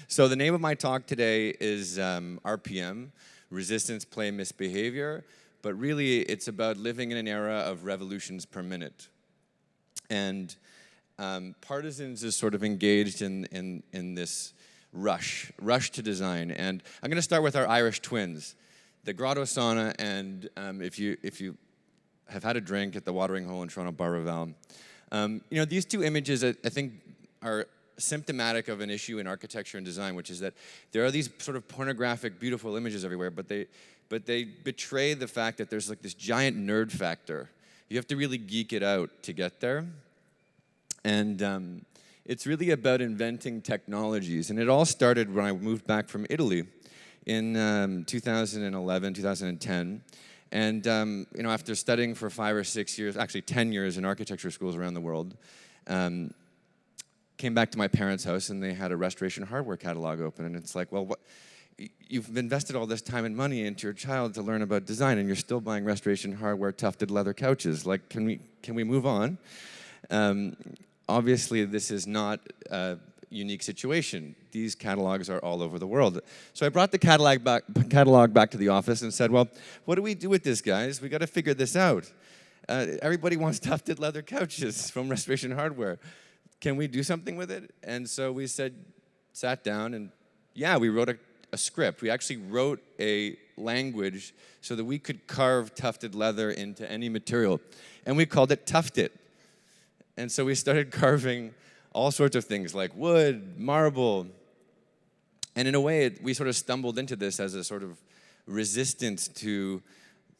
So the name of my talk today is RPM, Resistance, Play, Misbehavior, but really it's about living in an era of revolutions per minute. And Partisans is sort of engaged in this rush to design. And I'm going to start with our Irish twins, the Grotto Sauna, and if you have had a drink at the Watering Hole in Toronto Bar Revel, you know, these two images I think are symptomatic of an issue in architecture and design, which is that there are these sort of pornographic, beautiful images everywhere, but they betray the fact that there's like this giant nerd factor. You have to really geek it out to get there. And it's really about inventing technologies. And it all started when I moved back from Italy in 2011, 2010. And you know, after studying for 5 or 6 years, actually 10 years in architecture schools around the world, came back to my parents' house and they had a restoration hardware catalog open. And it's like, well, you've invested all this time and money into your child to learn about design, and you're still buying restoration hardware, tufted leather couches. Like, can we move on? Obviously, this is not a unique situation. These catalogs are all over the world. So I brought the catalog back to the office and said, well, what do we do with this, guys? We got to figure this out. Everybody wants tufted leather couches from restoration hardware. Can we do something with it? And so we sat down, and yeah, we wrote a script. We actually wrote a language so that we could carve tufted leather into any material. And we called it Tufted. And so we started carving all sorts of things like wood, marble. And in a way, we sort of stumbled into this as a sort of resistance to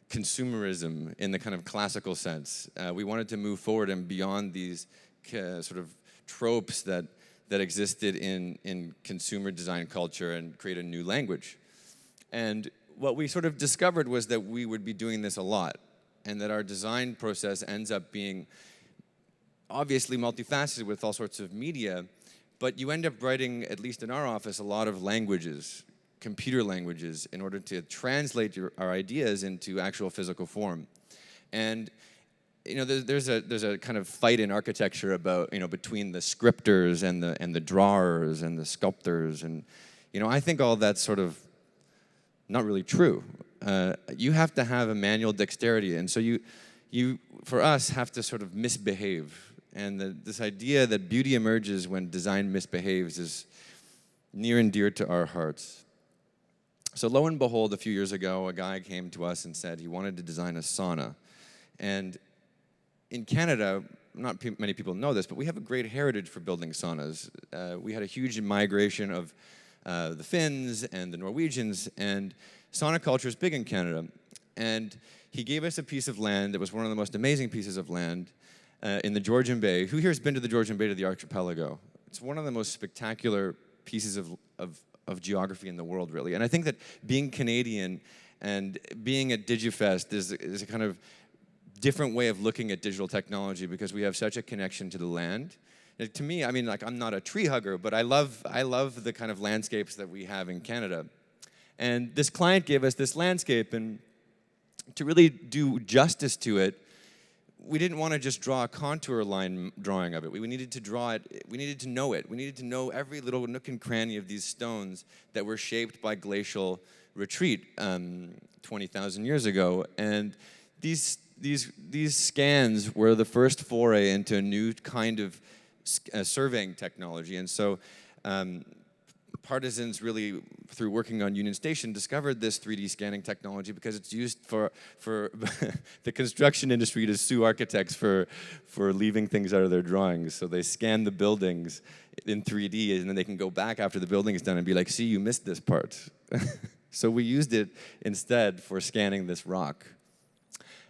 consumerism in the kind of classical sense. We wanted to move forward and beyond these sort of tropes that existed in consumer design culture and create a new language. And what we sort of discovered was that we would be doing this a lot, and that our design process ends up being obviously multifaceted with all sorts of media, but you end up writing, at least in our office, a lot of languages, computer languages, in order to translate our ideas into actual physical form. And you know, there's a kind of fight in architecture about, you know, between the scripters and the drawers and the sculptors, and you know, I think all that's sort of not really true. You have to have a manual dexterity, and so you for us have to sort of misbehave. And this idea that beauty emerges when design misbehaves is near and dear to our hearts. So lo and behold, a few years ago, a guy came to us and said he wanted to design a sauna. And in Canada, not many people know this, but we have a great heritage for building saunas. We had a huge migration of the Finns and the Norwegians, and sauna culture is big in Canada. And he gave us a piece of land that was one of the most amazing pieces of land in the Georgian Bay. Who here has been to the Georgian Bay, to the archipelago? It's one of the most spectacular pieces of geography in the world, really. And I think that being Canadian and being at Digifest is a kind of different way of looking at digital technology, because we have such a connection to the land. And to me, I mean, like, I'm not a tree hugger, but I love the kind of landscapes that we have in Canada. And this client gave us this landscape, and to really do justice to it, we didn't want to just draw a contour line drawing of it. We needed to draw it, we needed to know it. We needed to know every little nook and cranny of these stones that were shaped by glacial retreat 20,000 years ago. And these scans were the first foray into a new kind of surveying technology. And so Partisans really, through working on Union Station, discovered this 3D scanning technology because it's used for the construction industry to sue architects for leaving things out of their drawings. So they scan the buildings in 3D, and then they can go back after the building is done and be like, see, you missed this part. So we used it instead for scanning this rock.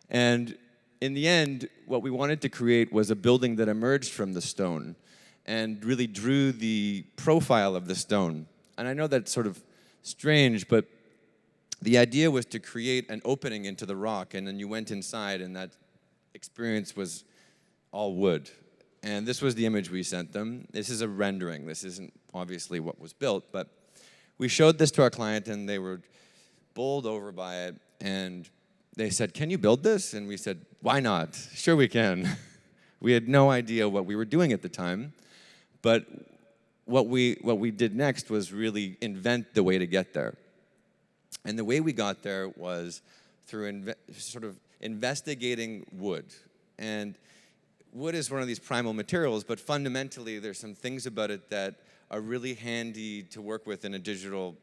And in the end, what we wanted to create was a building that emerged from the stone and really drew the profile of the stone. And I know that's sort of strange, but the idea was to create an opening into the rock, and then you went inside, and that experience was all wood. And this was the image we sent them. This is a rendering. This isn't obviously what was built, but we showed this to our client, and they were bowled over by it, and they said, can you build this? And we said, why not? Sure we can. We had no idea what we were doing at the time, but what we did next was really invent the way to get there. And the way we got there was through sort of investigating wood. And wood is one of these primal materials, but fundamentally there's some things about it that are really handy to work with in a digital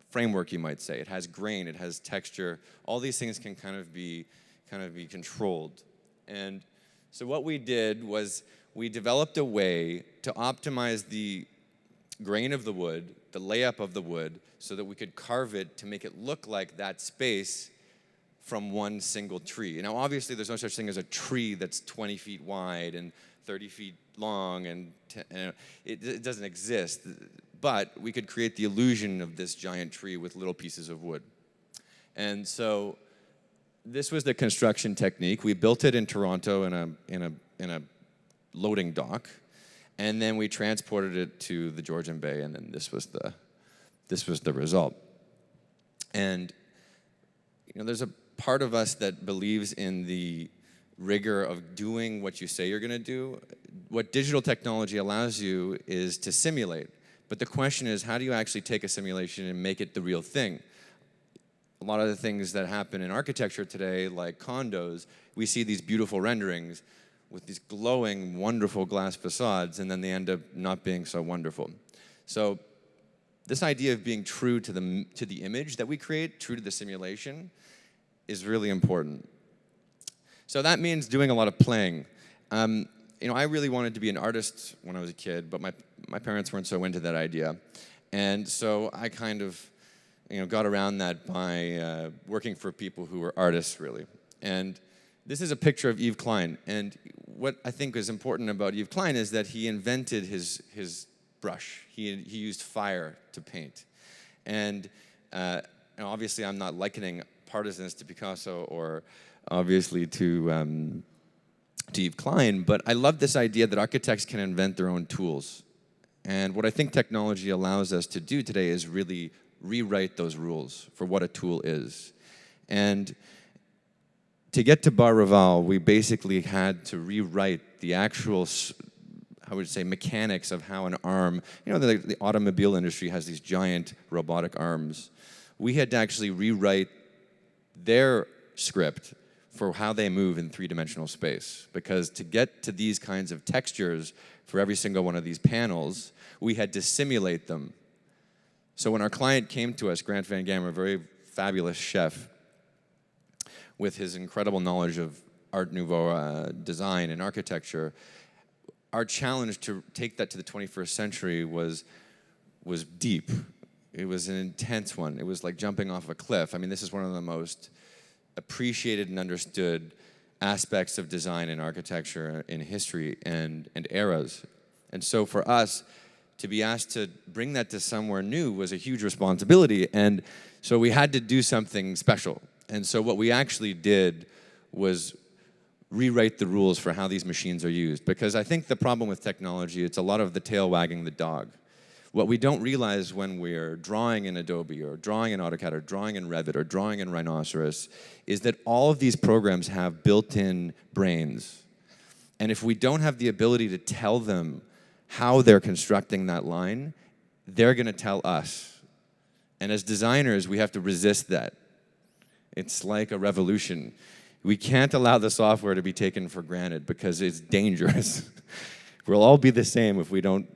framework, you might say. It has grain, it has texture. All these things can kind of be controlled. And so what we did was we developed a way to optimize the grain of the wood, the layup of the wood, so that we could carve it to make it look like that space from one single tree. Now, obviously, there's no such thing as a tree that's 20 feet wide and 30 feet long, and it doesn't exist. But we could create the illusion of this giant tree with little pieces of wood. And so this was the construction technique. We built it in Toronto in a loading dock, and then we transported it to the Georgian Bay, and then this was the result. And there's a part of us that believes in the rigor of doing what you say you're going to do. What digital technology allows you is to simulate. But the question is, how do you actually take a simulation and make it the real thing? A lot of the things that happen in architecture today, like condos, we see these beautiful renderings with these glowing, wonderful glass facades, and then they end up not being so wonderful. So this idea of being true to the image that we create, true to the simulation, is really important. So that means doing a lot of playing. I really wanted to be an artist when I was a kid, but my parents weren't so into that idea. And so I kind of got around that by working for people who were artists, really. And this is a picture of Yves Klein. And what I think is important about Yves Klein is that he invented his brush. He used fire to paint. And obviously I'm not likening Partisans to Picasso or obviously to Yves Klein, but I love this idea that architects can invent their own tools. And what I think technology allows us to do today is really rewrite those rules for what a tool is. And to get to Bar Raval, we basically had to rewrite the actual, I would say, mechanics of how an arm, the automobile industry has these giant robotic arms. We had to actually rewrite their script for how they move in three-dimensional space. Because to get to these kinds of textures for every single one of these panels, we had to simulate them. So when our client came to us, Grant Van Gam, a very fabulous chef with his incredible knowledge of Art Nouveau design and architecture, our challenge to take that to the 21st century was deep. It was an intense one. It was like jumping off a cliff. I mean, this is one of the most appreciated and understood aspects of design and architecture in history and eras. And so for us, to be asked to bring that to somewhere new was a huge responsibility. And so we had to do something special. And so what we actually did was rewrite the rules for how these machines are used. Because I think the problem with technology, it's a lot of the tail wagging the dog. What we don't realize when we're drawing in Adobe or drawing in AutoCAD or drawing in Revit or drawing in Rhinoceros is that all of these programs have built-in brains. And if we don't have the ability to tell them how they're constructing that line, they're going to tell us. And as designers, we have to resist that. It's like a revolution. We can't allow the software to be taken for granted because it's dangerous. We'll all be the same if we don't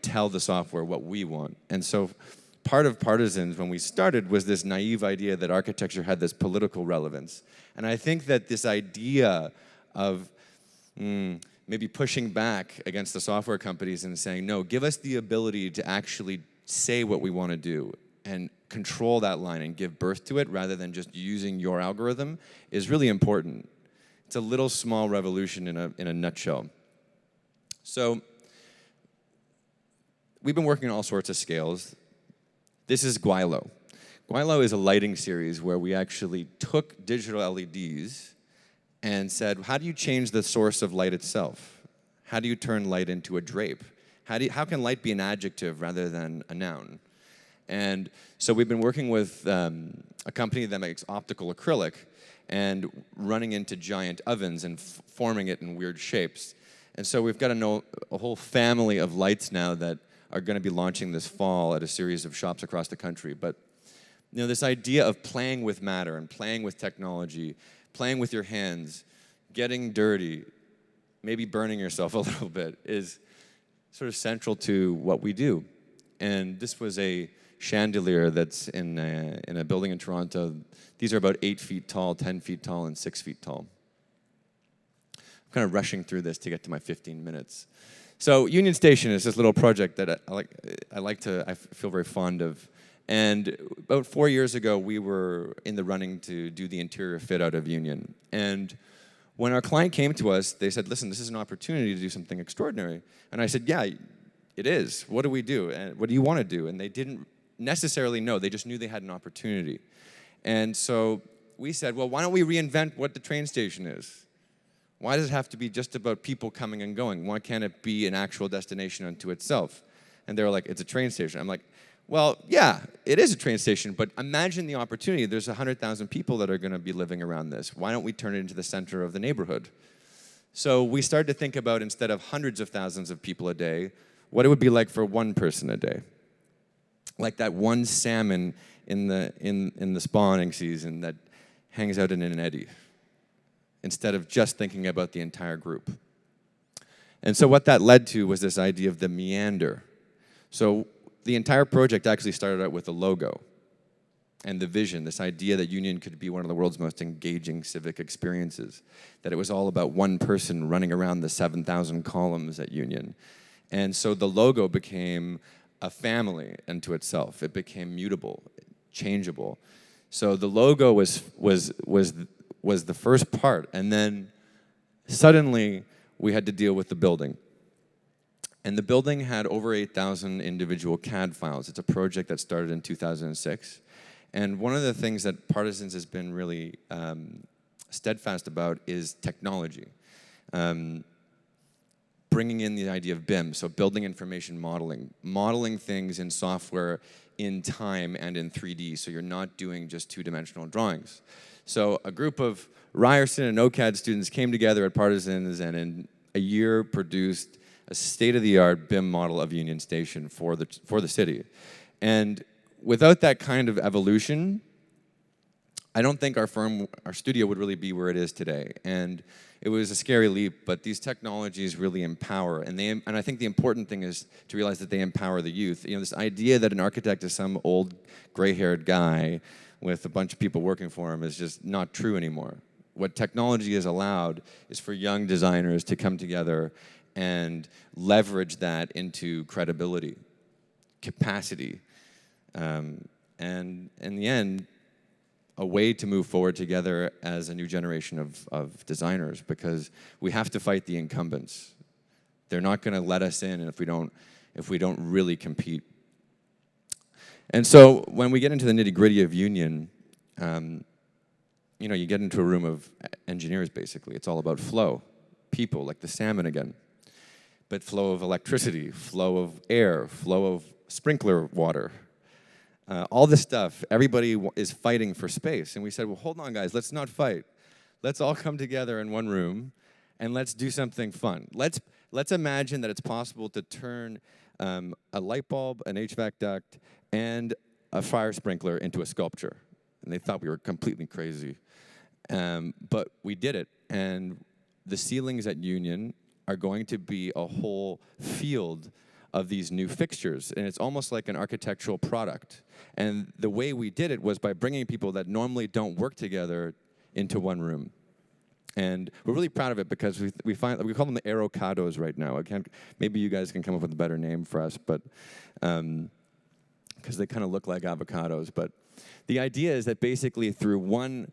tell the software what we want. And so part of Partisans, when we started, was this naive idea that architecture had this political relevance. And I think that this idea of maybe pushing back against the software companies and saying, no, give us the ability to actually say what we want to do and control that line and give birth to it rather than just using your algorithm is really important. It's a little small revolution in a nutshell. So we've been working on all sorts of scales. This is Guilo. Guilo is a lighting series where we actually took digital LEDs and said, how do you change the source of light itself? How do you turn light into a drape? How can light be an adjective rather than a noun? And so we've been working with a company that makes optical acrylic and running into giant ovens and forming it in weird shapes. And so we've got a whole family of lights now that are going to be launching this fall at a series of shops across the country. But this idea of playing with matter and playing with technology, playing with your hands, getting dirty, maybe burning yourself a little bit, is sort of central to what we do. And this was a chandelier that's in a building in Toronto. These are about 8 feet tall, 10 feet tall, and 6 feet tall. I'm kind of rushing through this to get to my 15 minutes. So Union Station is this little project that I feel very fond of. And about 4 years ago, we were in the running to do the interior fit out of Union. And when our client came to us, they said, listen, this is an opportunity to do something extraordinary. And I said, yeah, it is. What do we do? And what do you want to do? And they didn't necessarily know. They just knew they had an opportunity. And so we said, well, why don't we reinvent what the train station is? Why does it have to be just about people coming and going? Why can't it be an actual destination unto itself? And they were like, it's a train station. I'm like, well, yeah, it is a train station, but imagine the opportunity. There's 100,000 people that are going to be living around this. Why don't we turn it into the center of the neighborhood? So we started to think about, instead of hundreds of thousands of people a day, what it would be like for one person a day. Like that one salmon in the spawning season that hangs out in an eddy, instead of just thinking about the entire group. And so what that led to was this idea of the meander. So the entire project actually started out with a logo and the vision, this idea that Union could be one of the world's most engaging civic experiences, that it was all about one person running around the 7,000 columns at Union. And so the logo became a family unto itself. It became mutable, changeable. So the logo was the first part, and then suddenly we had to deal with the building. And the building had over 8,000 individual CAD files. It's a project that started in 2006. And one of the things that Partisans has been really steadfast about is technology. Bringing in the idea of BIM, so building information modeling things in software in time and in 3D, so you're not doing just two-dimensional drawings. So a group of Ryerson and OCAD students came together at Partisans and in a year produced a state-of-the-art BIM model of Union Station for the city. And without that kind of evolution, I don't think our studio would really be where it is today. And it was a scary leap, but these technologies really empower. And I think the important thing is to realize that they empower the youth. This idea that an architect is some old gray-haired guy with a bunch of people working for him is just not true anymore. What technology has allowed is for young designers to come together and leverage that into credibility, capacity, and in the end, a way to move forward together as a new generation of designers, because we have to fight the incumbents. They're not going to let us in if we don't really compete. And so when we get into the nitty-gritty of Union, you get into a room of engineers, basically. It's all about flow, people, like the salmon again. But flow of electricity, flow of air, flow of sprinkler water. All this stuff, everybody is fighting for space. And we said, well, hold on, guys, let's not fight. Let's all come together in one room, and let's do something fun. Let's imagine that it's possible to turn a light bulb, an HVAC duct, and a fire sprinkler into a sculpture. And they thought we were completely crazy. But we did it. And the ceilings at Union are going to be a whole field of these new fixtures, and it's almost like an architectural product. And the way we did it was by bringing people that normally don't work together into one room. And we're really proud of it because we call them the Aerocados right now. Maybe you guys can come up with a better name for us, but because they kind of look like avocados. But the idea is that basically through one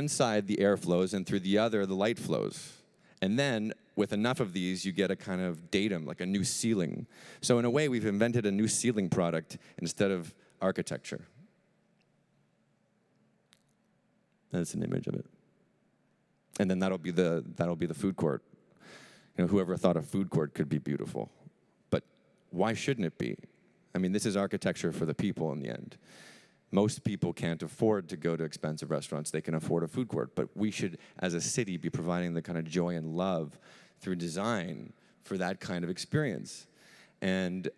side the air flows, and through the other the light flows. And then, with enough of these, you get a kind of datum, like a new ceiling. So in a way, we've invented a new ceiling product instead of architecture. That's an image of it. And then that'll be the food court. Whoever thought a food court could be beautiful. But why shouldn't it be? I mean, this is architecture for the people in the end. Most people can't afford to go to expensive restaurants. They can afford a food court. But we should, as a city, be providing the kind of joy and love through design for that kind of experience. And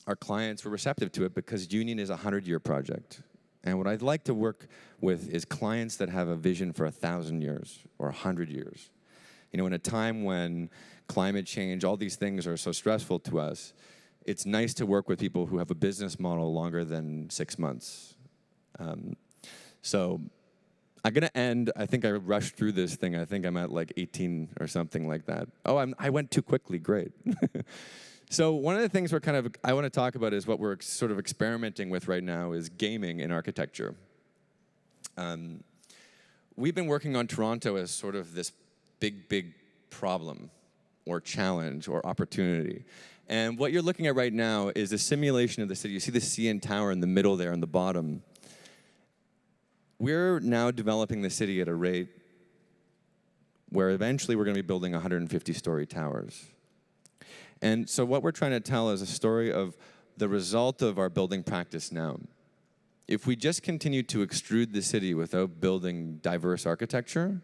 our clients were receptive to it because Union is a 100-year project. And what I'd like to work with is clients that have a vision for 1,000 years or 100 years. You know, in a time when climate change, all these things are so stressful to us, it's nice to work with people who have a business model longer than 6 months. So I'm going to end. I think I rushed through this thing. I think I'm at like 18 or something like that. Oh, I went too quickly. Great. So one of the things I want to talk about is what we're sort of experimenting with right now is gaming in architecture. We've been working on Toronto as sort of this big problem or challenge or opportunity. And what you're looking at right now is a simulation of the city. You see the CN Tower in the middle there on the bottom. We're now developing the city at a rate where eventually we're going to be building 150-story towers. And so what we're trying to tell is a story of the result of our building practice now. If we just continue to extrude the city without building diverse architecture,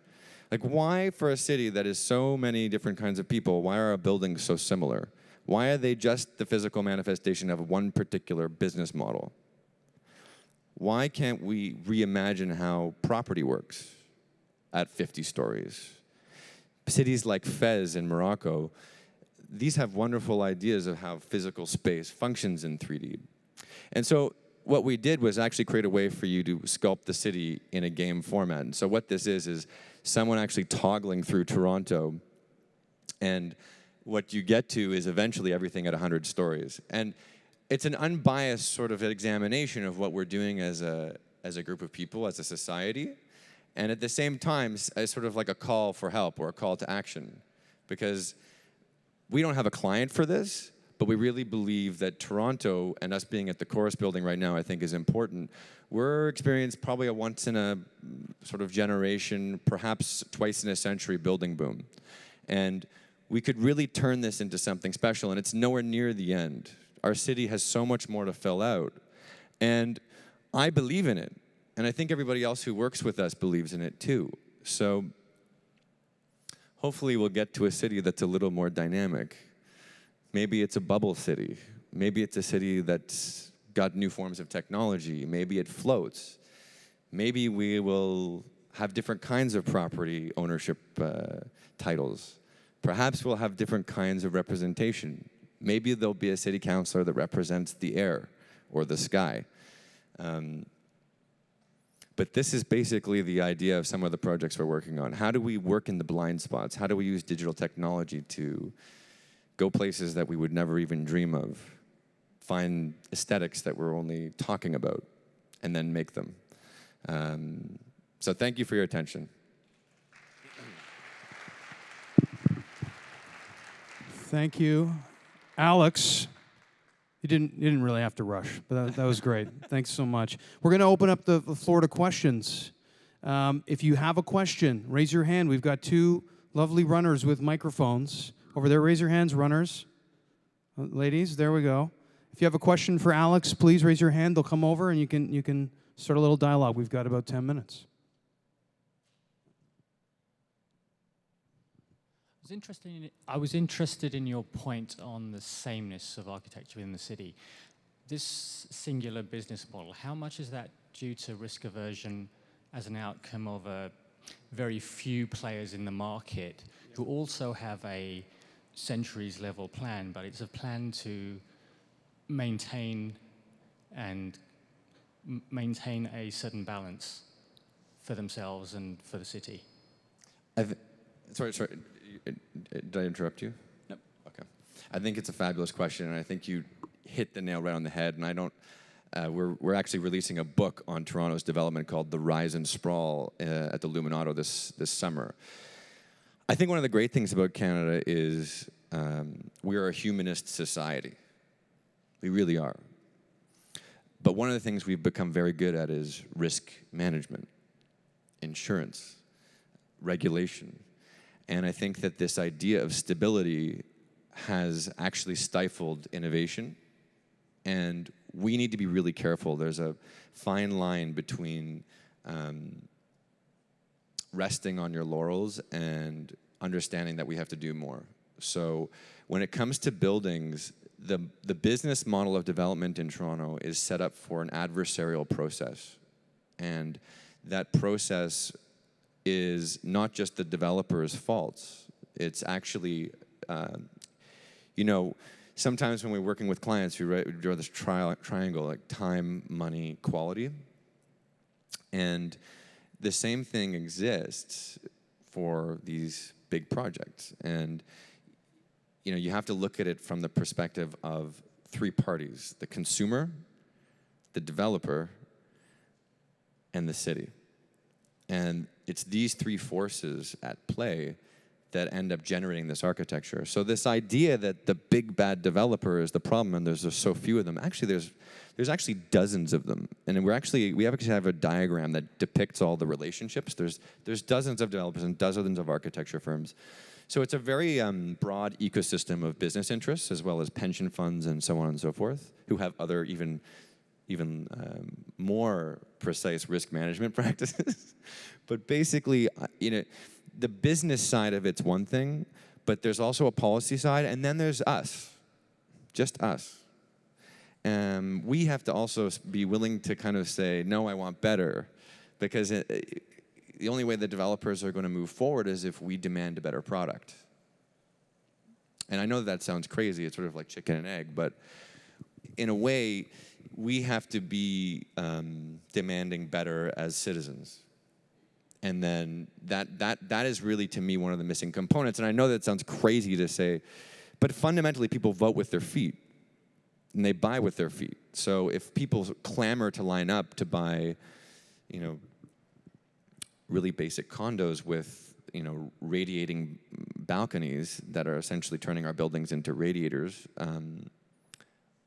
like why for a city that is so many different kinds of people, why are our buildings so similar? Why are they just the physical manifestation of one particular business model? Why can't we reimagine how property works at 50 stories? Cities like Fez in Morocco, these have wonderful ideas of how physical space functions in 3D. And so what we did was actually create a way for you to sculpt the city in a game format. And so what this is someone actually toggling through Toronto, and what you get to is eventually everything at 100 stories. And it's an unbiased sort of examination of what we're doing as a group of people, as a society, and at the same time, as sort of like a call for help or a call to action. Because we don't have a client for this, but we really believe that Toronto, and us being at the Chorus building right now, I think is important. We're experiencing probably a once in a sort of generation, perhaps twice in a century building boom. And we could really turn this into something special, and it's nowhere near the end. Our city has so much more to fill out. And I believe in it. And I think everybody else who works with us believes in it too. So hopefully we'll get to a city that's a little more dynamic. Maybe it's a bubble city. Maybe it's a city that's got new forms of technology. Maybe it floats. Maybe we will have different kinds of property ownership titles. Perhaps we'll have different kinds of representation. Maybe there'll be a city councilor that represents the air or the sky. But this is basically the idea of some of the projects we're working on. How do we work in the blind spots? How do we use digital technology to go places that we would never even dream of, find aesthetics that we're only talking about, and then make them? So thank you for your attention. Thank you. Alex, you didn't really have to rush, but that was great. Thanks so much. We're going to open up the floor to questions. If you have a question, raise your hand. We've got two lovely runners with microphones. Over there, raise your hands, runners. Ladies, there we go. If you have a question for Alex, please raise your hand. They'll come over and you can start a little dialogue. We've got about 10 minutes. I was interested in your point on the sameness of architecture in the city. This singular business model, how much is that due to risk aversion as an outcome of a very few players in the market who also have a centuries level plan, but it's a plan to maintain a certain balance for themselves and for the city? Sorry. Did I interrupt you? No. Okay. I think it's a fabulous question, and I think you hit the nail right on the head. And I don't. We're actually releasing a book on Toronto's development called "The Rise and Sprawl" at the Luminato this summer. I think one of the great things about Canada is we are a humanist society. We really are. But one of the things we've become very good at is risk management, insurance, regulation. And I think that this idea of stability has actually stifled innovation. And we need to be really careful. There's a fine line between resting on your laurels and understanding that we have to do more. So when it comes to buildings, the business model of development in Toronto is set up for an adversarial process. And that process is not just the developer's faults. It's actually, you know, sometimes when we're working with clients, we draw this triangle, like time, money, quality. And the same thing exists for these big projects. And you know, you have to look at it from the perspective of three parties: the consumer, the developer, and the city. And it's these three forces at play that end up generating this architecture. So this idea that the big bad developer is the problem and there's just so few of them, actually there's actually dozens of them. And we actually have a diagram that depicts all the relationships. There's dozens of developers and dozens of architecture firms. So it's a very broad ecosystem of business interests, as well as pension funds and so on and so forth, who have other even more precise risk management practices. But basically, you know, the business side of it's one thing, but there's also a policy side, and then there's us, just us. We have to also be willing to kind of say, no, I want better, because the only way the developers are going to move forward is if we demand a better product. And I know that sounds crazy, it's sort of like chicken and egg, but in a way, we have to be demanding better as citizens. And then that is really, to me, one of the missing components. And I know that sounds crazy to say, but fundamentally, people vote with their feet, and they buy with their feet. So if people clamor to line up to buy, you know, really basic condos with, you know, radiating balconies that are essentially turning our buildings into radiators,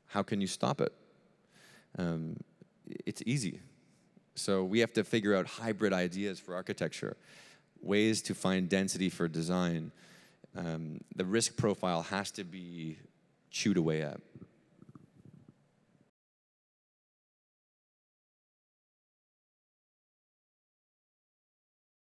how can you stop it? It's easy. So we have to figure out hybrid ideas for architecture, ways to find density for design. The risk profile has to be chewed away at.